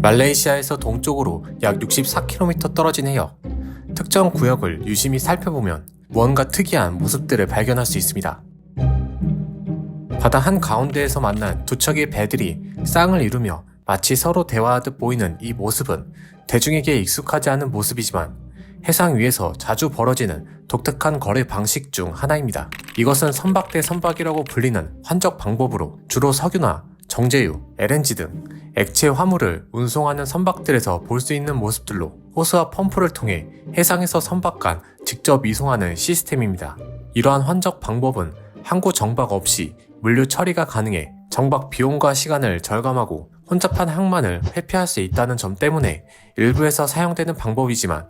말레이시아에서 동쪽으로 약 64km 떨어진 해역. 특정 구역을 유심히 살펴보면 무언가 특이한 모습들을 발견할 수 있습니다. 바다 한가운데에서 만난 두 척의 배들이 쌍을 이루며 마치 서로 대화하듯 보이는 이 모습은 대중에게 익숙하지 않은 모습이지만 해상 위에서 자주 벌어지는 독특한 거래 방식 중 하나입니다. 이것은 선박 대 선박이라고 불리는 환적 방법으로 주로 석유나 정제유, LNG 등 액체 화물을 운송하는 선박들에서 볼 수 있는 모습들로 호스와 펌프를 통해 해상에서 선박 간 직접 이송하는 시스템입니다. 이러한 환적 방법은 항구 정박 없이 물류 처리가 가능해 정박 비용과 시간을 절감하고 혼잡한 항만을 회피할 수 있다는 점 때문에 일부에서 사용되는 방법이지만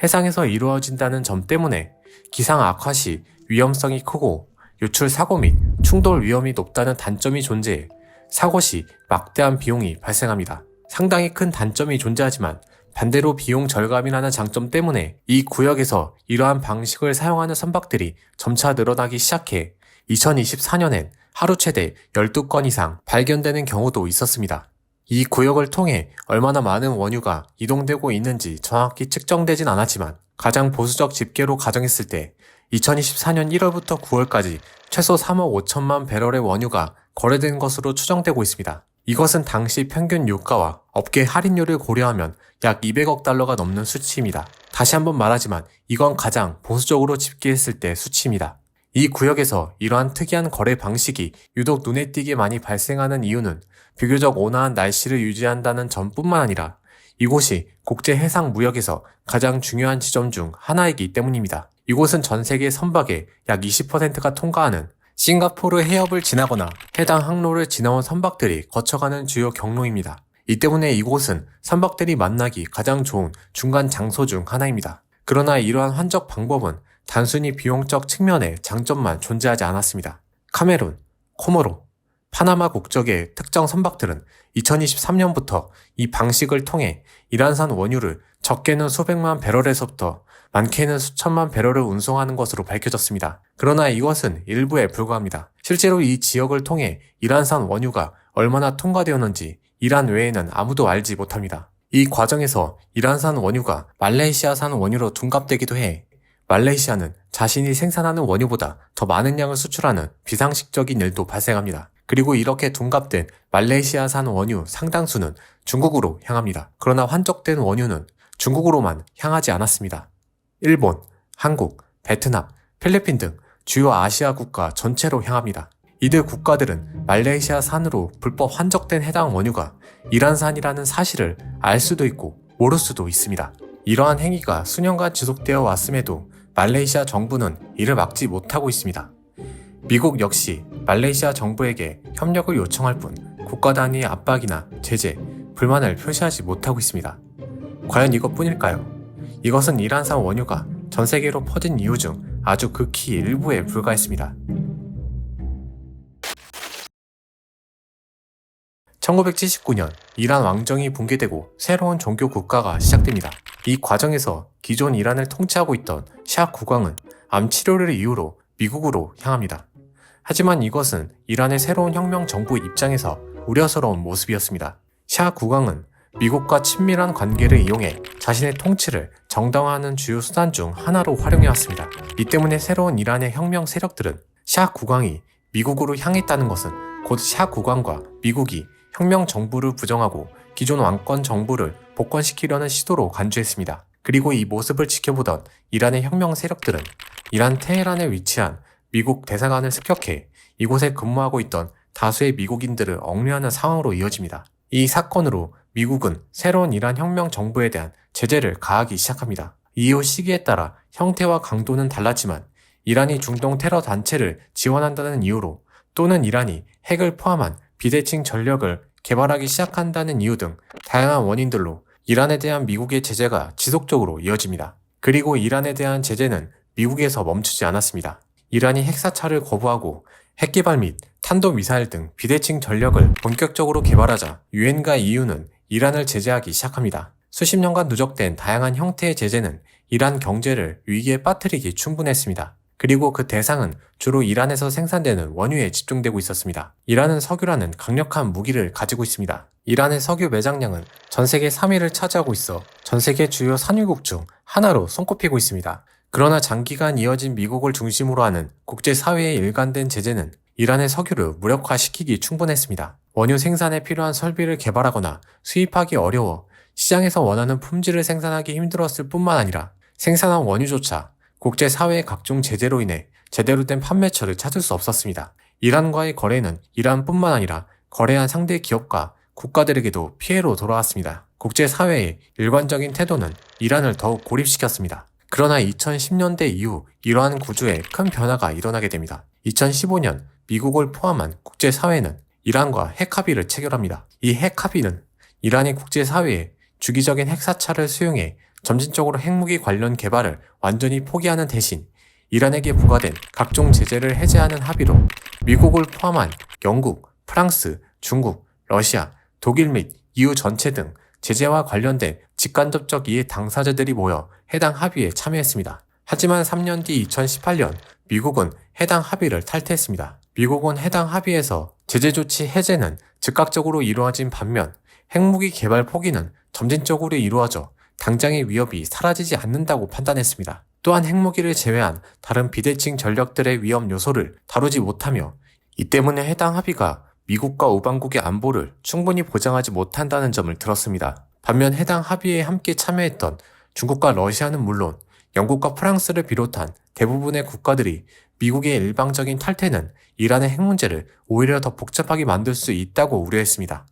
해상에서 이루어진다는 점 때문에 기상 악화 시 위험성이 크고 유출 사고 및 충돌 위험이 높다는 단점이 존재해 사고 시 막대한 비용이 발생합니다. 상당히 큰 단점이 존재하지만 반대로 비용 절감이라는 장점 때문에 이 구역에서 이러한 방식을 사용하는 선박들이 점차 늘어나기 시작해 2024년엔 하루 최대 12건 이상 발견되는 경우도 있었습니다. 이 구역을 통해 얼마나 많은 원유가 이동되고 있는지 정확히 측정되진 않았지만 가장 보수적 집계로 가정했을 때 2024년 1월부터 9월까지 최소 3억 5천만 배럴의 원유가 거래된 것으로 추정되고 있습니다. 이것은 당시 평균 유가와 업계 할인율을 고려하면 약 200억 달러가 넘는 수치입니다. 다시 한번 말하지만 이건 가장 보수적으로 집계했을 때 수치입니다. 이 구역에서 이러한 특이한 거래 방식이 유독 눈에 띄게 많이 발생하는 이유는 비교적 온화한 날씨를 유지한다는 점뿐만 아니라 이곳이 국제 해상 무역에서 가장 중요한 지점 중 하나이기 때문입니다. 이곳은 전 세계 선박의 약 20%가 통과하는 싱가포르 해협을 지나거나 해당 항로를 지나온 선박들이 거쳐가는 주요 경로입니다. 이 때문에 이곳은 선박들이 만나기 가장 좋은 중간 장소 중 하나입니다. 그러나 이러한 환적 방법은 단순히 비용적 측면의 장점만 존재하지 않았습니다. 카메룬, 코모로, 파나마 국적의 특정 선박들은 2023년부터 이 방식을 통해 이란산 원유를 적게는 수백만 배럴에서부터 많게는 수천만 배럴을 운송하는 것으로 밝혀졌습니다. 그러나 이것은 일부에 불과합니다. 실제로 이 지역을 통해 이란산 원유가 얼마나 통과되었는지 이란 외에는 아무도 알지 못합니다. 이 과정에서 이란산 원유가 말레이시아산 원유로 둔갑되기도 해 말레이시아는 자신이 생산하는 원유보다 더 많은 양을 수출하는 비상식적인 일도 발생합니다. 그리고 이렇게 둔갑된 말레이시아산 원유 상당수는 중국으로 향합니다. 그러나 환적된 원유는 중국으로만 향하지 않았습니다. 일본, 한국, 베트남, 필리핀 등 주요 아시아 국가 전체로 향합니다. 이들 국가들은 말레이시아산으로 불법 환적된 해당 원유가 이란산이라는 사실을 알 수도 있고 모를 수도 있습니다. 이러한 행위가 수년간 지속되어 왔음에도 말레이시아 정부는 이를 막지 못하고 있습니다. 미국 역시 말레이시아 정부에게 협력을 요청할 뿐 국가 단위의 압박이나 제재, 불만을 표시하지 못하고 있습니다. 과연 이것뿐일까요? 이것은 이란산 원유가 전 세계로 퍼진 이유 중 아주 극히 일부에 불과했습니다. 1979년 이란 왕정이 붕괴되고 새로운 종교 국가가 시작됩니다. 이 과정에서 기존 이란을 통치하고 있던 샤 국왕은 암 치료를 이유로 미국으로 향합니다. 하지만 이것은 이란의 새로운 혁명 정부 입장에서 우려스러운 모습이었습니다. 샤 국왕은 미국과 친밀한 관계를 이용해 자신의 통치를 정당화하는 주요 수단 중 하나로 활용해왔습니다. 이 때문에 새로운 이란의 혁명 세력들은 샤 국왕이 미국으로 향했다는 것은 곧 샤 국왕과 미국이 혁명 정부를 부정하고 기존 왕권 정부를 복권시키려는 시도로 간주했습니다. 그리고 이 모습을 지켜보던 이란의 혁명 세력들은 이란 테헤란에 위치한 미국 대사관을 습격해 이곳에 근무하고 있던 다수의 미국인들을 억류하는 상황으로 이어집니다. 이 사건으로 미국은 새로운 이란 혁명 정부에 대한 제재를 가하기 시작합니다. 이후 시기에 따라 형태와 강도는 달랐지만 이란이 중동 테러 단체를 지원한다는 이유로 또는 이란이 핵을 포함한 비대칭 전력을 개발하기 시작한다는 이유 등 다양한 원인들로 이란에 대한 미국의 제재가 지속적으로 이어집니다. 그리고 이란에 대한 제재는 미국에서 멈추지 않았습니다. 이란이 핵사찰을 거부하고 핵개발 및 탄도미사일 등 비대칭 전력을 본격적으로 개발하자 유엔과 EU는 이란을 제재하기 시작합니다. 수십 년간 누적된 다양한 형태의 제재는 이란 경제를 위기에 빠뜨리기 충분했습니다. 그리고 그 대상은 주로 이란에서 생산되는 원유에 집중되고 있었습니다. 이란은 석유라는 강력한 무기를 가지고 있습니다. 이란의 석유 매장량은 전 세계 3위를 차지하고 있어 전 세계 주요 산유국 중 하나로 손꼽히고 있습니다. 그러나 장기간 이어진 미국을 중심으로 하는 국제사회의 일관된 제재는 이란의 석유를 무력화시키기 충분했습니다. 원유 생산에 필요한 설비를 개발하거나 수입하기 어려워 시장에서 원하는 품질을 생산하기 힘들었을 뿐만 아니라 생산한 원유조차 국제사회의 각종 제재로 인해 제대로 된 판매처를 찾을 수 없었습니다. 이란과의 거래는 이란뿐만 아니라 거래한 상대 기업과 국가들에게도 피해로 돌아왔습니다. 국제사회의 일관적인 태도는 이란을 더욱 고립시켰습니다. 그러나 2010년대 이후 이러한 구조에 큰 변화가 일어나게 됩니다. 2015년 미국을 포함한 국제사회는 이란과 핵합의를 체결합니다. 이 핵합의는 이란이 국제사회에 주기적인 핵사찰을 수용해 점진적으로 핵무기 관련 개발을 완전히 포기하는 대신 이란에게 부과된 각종 제재를 해제하는 합의로 미국을 포함한 영국, 프랑스, 중국, 러시아, 독일 및 EU 전체 등 제재와 관련된 직간접적 이해 당사자들이 모여 해당 합의에 참여했습니다. 하지만 3년 뒤 2018년 미국은 해당 합의를 탈퇴했습니다. 미국은 해당 합의에서 제재 조치 해제는 즉각적으로 이루어진 반면 핵무기 개발 포기는 점진적으로 이루어져 당장의 위협이 사라지지 않는다고 판단했습니다. 또한 핵무기를 제외한 다른 비대칭 전력들의 위험 요소를 다루지 못하며 이 때문에 해당 합의가 미국과 우방국의 안보를 충분히 보장하지 못한다는 점을 들었습니다. 반면 해당 합의에 함께 참여했던 중국과 러시아는 물론 영국과 프랑스를 비롯한 대부분의 국가들이 미국의 일방적인 탈퇴는 이란의 핵 문제를 오히려 더 복잡하게 만들 수 있다고 우려했습니다.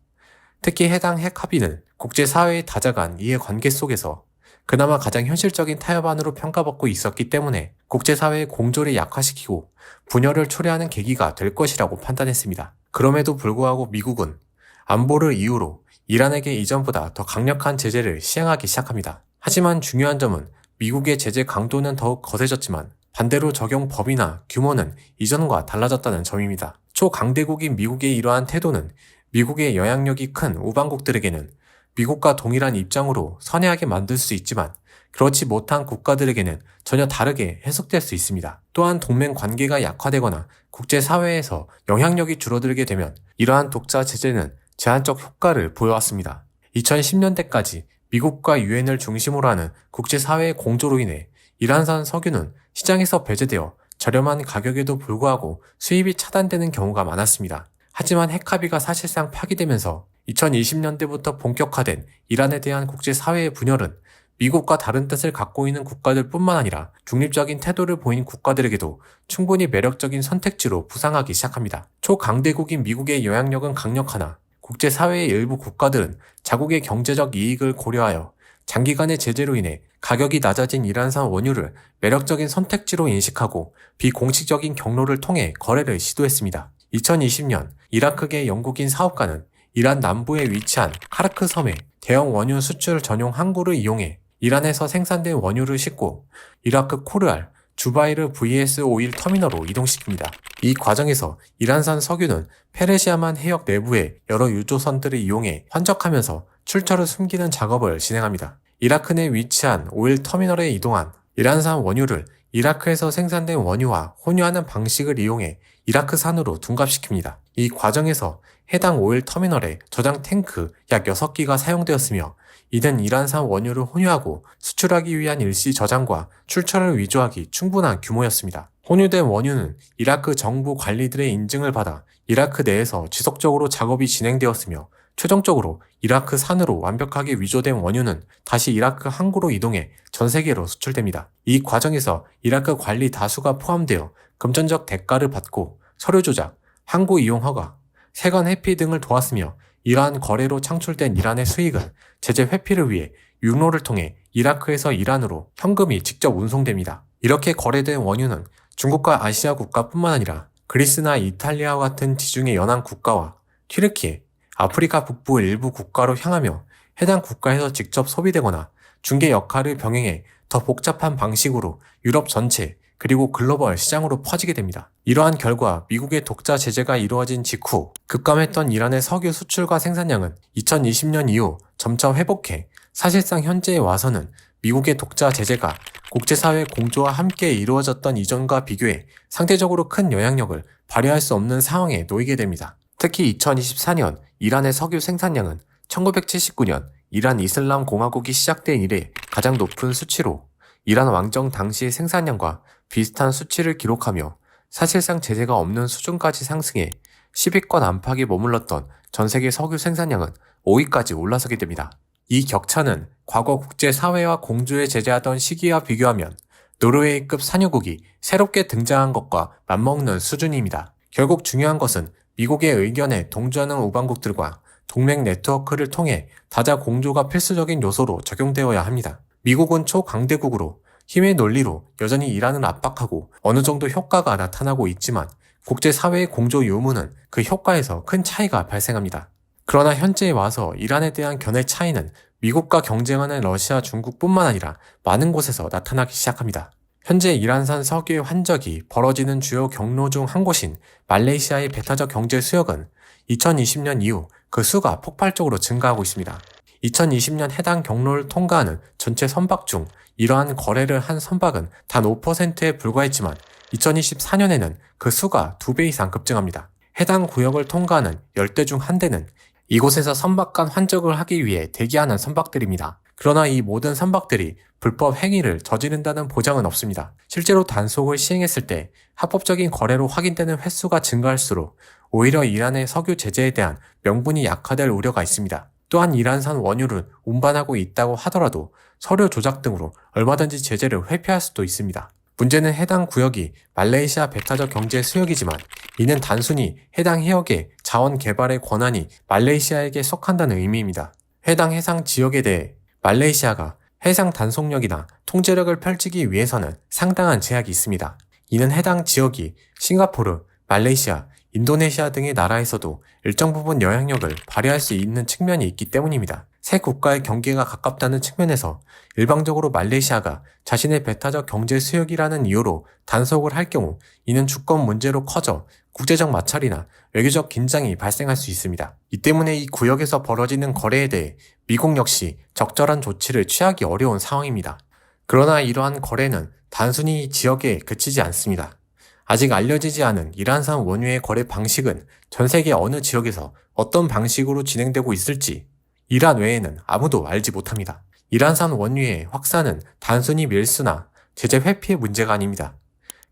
특히 해당 핵 합의는 국제사회의 다자간 이해관계 속에서 그나마 가장 현실적인 타협안으로 평가받고 있었기 때문에 국제사회의 공조를 약화시키고 분열을 초래하는 계기가 될 것이라고 판단했습니다. 그럼에도 불구하고 미국은 안보를 이유로 이란에게 이전보다 더 강력한 제재를 시행하기 시작합니다. 하지만 중요한 점은 미국의 제재 강도는 더욱 거세졌지만 반대로 적용 범위나 규모는 이전과 달라졌다는 점입니다. 초강대국인 미국의 이러한 태도는 미국의 영향력이 큰 우방국들에게는 미국과 동일한 입장으로 선회하게 만들 수 있지만 그렇지 못한 국가들에게는 전혀 다르게 해석될 수 있습니다. 또한 동맹 관계가 약화되거나 국제사회에서 영향력이 줄어들게 되면 이러한 독자 제재는 제한적 효과를 보여왔습니다. 2010년대까지 미국과 유엔을 중심으로 하는 국제사회의 공조로 인해 이란산 석유는 시장에서 배제되어 저렴한 가격에도 불구하고 수입이 차단되는 경우가 많았습니다. 하지만 핵합의가 사실상 파기되면서 2020년대부터 본격화된 이란에 대한 국제사회의 분열은 미국과 다른 뜻을 갖고 있는 국가들 뿐만 아니라 중립적인 태도를 보인 국가들에게도 충분히 매력적인 선택지로 부상하기 시작합니다. 초강대국인 미국의 영향력은 강력하나 국제사회의 일부 국가들은 자국의 경제적 이익을 고려하여 장기간의 제재로 인해 가격이 낮아진 이란산 원유를 매력적인 선택지로 인식하고 비공식적인 경로를 통해 거래를 시도했습니다. 2020년 이라크계 영국인 사업가는 이란 남부에 위치한 카르크 섬에 대형 원유 수출 전용 항구를 이용해 이란에서 생산된 원유를 싣고 이라크 코르알, 주바이르 VS 오일 터미널로 이동시킵니다. 이 과정에서 이란산 석유는 페르시아만 해역 내부의 여러 유조선들을 이용해 환적하면서 출처를 숨기는 작업을 진행합니다. 이라크 내 위치한 오일 터미널에 이동한 이란산 원유를 이라크에서 생산된 원유와 혼유하는 방식을 이용해 이라크산으로 둔갑시킵니다. 이 과정에서 해당 오일 터미널에 저장 탱크 약 6기가 사용되었으며 이는 이란산 원유를 혼유하고 수출하기 위한 일시 저장과 출처를 위조하기 충분한 규모였습니다. 혼유된 원유는 이라크 정부 관리들의 인증을 받아 이라크 내에서 지속적으로 작업이 진행되었으며 최종적으로 이라크 산으로 완벽하게 위조된 원유는 다시 이라크 항구로 이동해 전 세계로 수출됩니다. 이 과정에서 이라크 관리 다수가 포함되어 금전적 대가를 받고 서류 조작, 항구 이용 허가, 세관 회피 등을 도왔으며 이러한 거래로 창출된 이란의 수익은 제재 회피를 위해 육로를 통해 이라크에서 이란으로 현금이 직접 운송됩니다. 이렇게 거래된 원유는 중국과 아시아 국가뿐만 아니라 그리스나 이탈리아와 같은 지중해 연안 국가와 튀르키예, 아프리카 북부 일부 국가로 향하며 해당 국가에서 직접 소비되거나 중개 역할을 병행해 더 복잡한 방식으로 유럽 전체 그리고 글로벌 시장으로 퍼지게 됩니다. 이러한 결과 미국의 독자 제재가 이루어진 직후 급감했던 이란의 석유 수출과 생산량은 2020년 이후 점차 회복해 사실상 현재에 와서는 미국의 독자 제재가 국제사회 공조와 함께 이루어졌던 이전과 비교해 상대적으로 큰 영향력을 발휘할 수 없는 상황에 놓이게 됩니다. 특히 2024년 이란의 석유 생산량은 1979년 이란 이슬람 공화국이 시작된 이래 가장 높은 수치로 이란 왕정 당시의 생산량과 비슷한 수치를 기록하며 사실상 제재가 없는 수준까지 상승해 10위권 안팎에 머물렀던 전 세계 석유 생산량은 5위까지 올라서게 됩니다. 이 격차는 과거 국제사회와 공조에 제재하던 시기와 비교하면 노르웨이급 산유국이 새롭게 등장한 것과 맞먹는 수준입니다. 결국 중요한 것은 미국의 의견에 동조하는 우방국들과 동맹 네트워크를 통해 다자 공조가 필수적인 요소로 적용되어야 합니다. 미국은 초강대국으로 힘의 논리로 여전히 이란을 압박하고 어느 정도 효과가 나타나고 있지만 국제사회의 공조 유무는 그 효과에서 큰 차이가 발생합니다. 그러나 현재에 와서 이란에 대한 견해 차이는 미국과 경쟁하는 러시아, 중국뿐만 아니라 많은 곳에서 나타나기 시작합니다. 현재 이란산 석유의 환적이 벌어지는 주요 경로 중 한 곳인 말레이시아의 배타적 경제 수역은 2020년 이후 그 수가 폭발적으로 증가하고 있습니다. 2020년 해당 경로를 통과하는 전체 선박 중 이러한 거래를 한 선박은 단 5%에 불과했지만 2024년에는 그 수가 2배 이상 급증합니다. 해당 구역을 통과하는 10대 중 한 대는 이곳에서 선박 간 환적을 하기 위해 대기하는 선박들입니다. 그러나 이 모든 선박들이 불법 행위를 저지른다는 보장은 없습니다. 실제로 단속을 시행했을 때 합법적인 거래로 확인되는 횟수가 증가할수록 오히려 이란의 석유 제재에 대한 명분이 약화될 우려가 있습니다. 또한 이란산 원유를 운반하고 있다고 하더라도 서류 조작 등으로 얼마든지 제재를 회피할 수도 있습니다. 문제는 해당 구역이 말레이시아 배타적 경제 수역이지만 이는 단순히 해당 해역의 자원 개발의 권한이 말레이시아에게 속한다는 의미입니다. 해당 해상 지역에 대해 말레이시아가 해상 단속력이나 통제력을 펼치기 위해서는 상당한 제약이 있습니다. 이는 해당 지역이 싱가포르, 말레이시아, 인도네시아 등의 나라에서도 일정 부분 영향력을 발휘할 수 있는 측면이 있기 때문입니다. 세 국가의 경계가 가깝다는 측면에서 일방적으로 말레이시아가 자신의 배타적 경제 수역이라는 이유로 단속을 할 경우 이는 주권 문제로 커져 국제적 마찰이나 외교적 긴장이 발생할 수 있습니다. 이 때문에 이 구역에서 벌어지는 거래에 대해 미국 역시 적절한 조치를 취하기 어려운 상황입니다. 그러나 이러한 거래는 단순히 지역에 그치지 않습니다. 아직 알려지지 않은 이란산 원유의 거래 방식은 전 세계 어느 지역에서 어떤 방식으로 진행되고 있을지 이란 외에는 아무도 알지 못합니다. 이란산 원유의 확산은 단순히 밀수나 제재 회피의 문제가 아닙니다.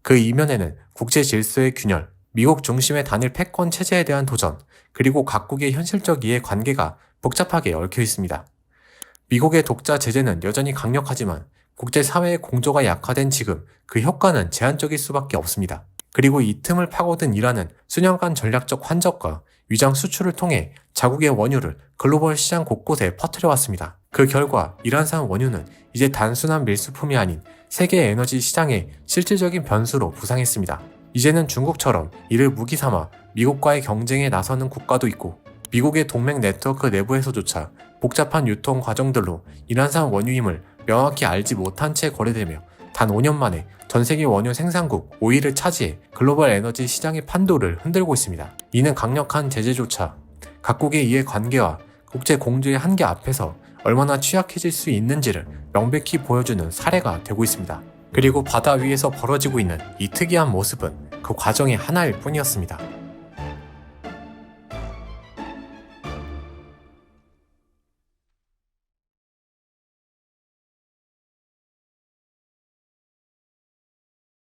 그 이면에는 국제 질서의 균열, 미국 중심의 단일 패권 체제에 대한 도전, 그리고 각국의 현실적 이해 관계가 복잡하게 얽혀 있습니다. 미국의 독자 제재는 여전히 강력하지만 국제사회의 공조가 약화된 지금 그 효과는 제한적일 수밖에 없습니다. 그리고 이 틈을 파고든 이란은 수년간 전략적 환적과 위장 수출을 통해 자국의 원유를 글로벌 시장 곳곳에 퍼뜨려왔습니다. 그 결과 이란산 원유는 이제 단순한 밀수품이 아닌 세계 에너지 시장의 실질적인 변수로 부상했습니다. 이제는 중국처럼 이를 무기 삼아 미국과의 경쟁에 나서는 국가도 있고 미국의 동맹 네트워크 내부에서조차 복잡한 유통 과정들로 이란산 원유임을 명확히 알지 못한 채 거래되며 단 5년 만에 전 세계 원유 생산국 5위를 차지해 글로벌 에너지 시장의 판도를 흔들고 있습니다. 이는 강력한 제재조차 각국의 이해 관계와 국제 공조의 한계 앞에서 얼마나 취약해질 수 있는지를 명백히 보여주는 사례가 되고 있습니다. 그리고 바다 위에서 벌어지고 있는 이 특이한 모습은 그 과정의 하나일 뿐이었습니다.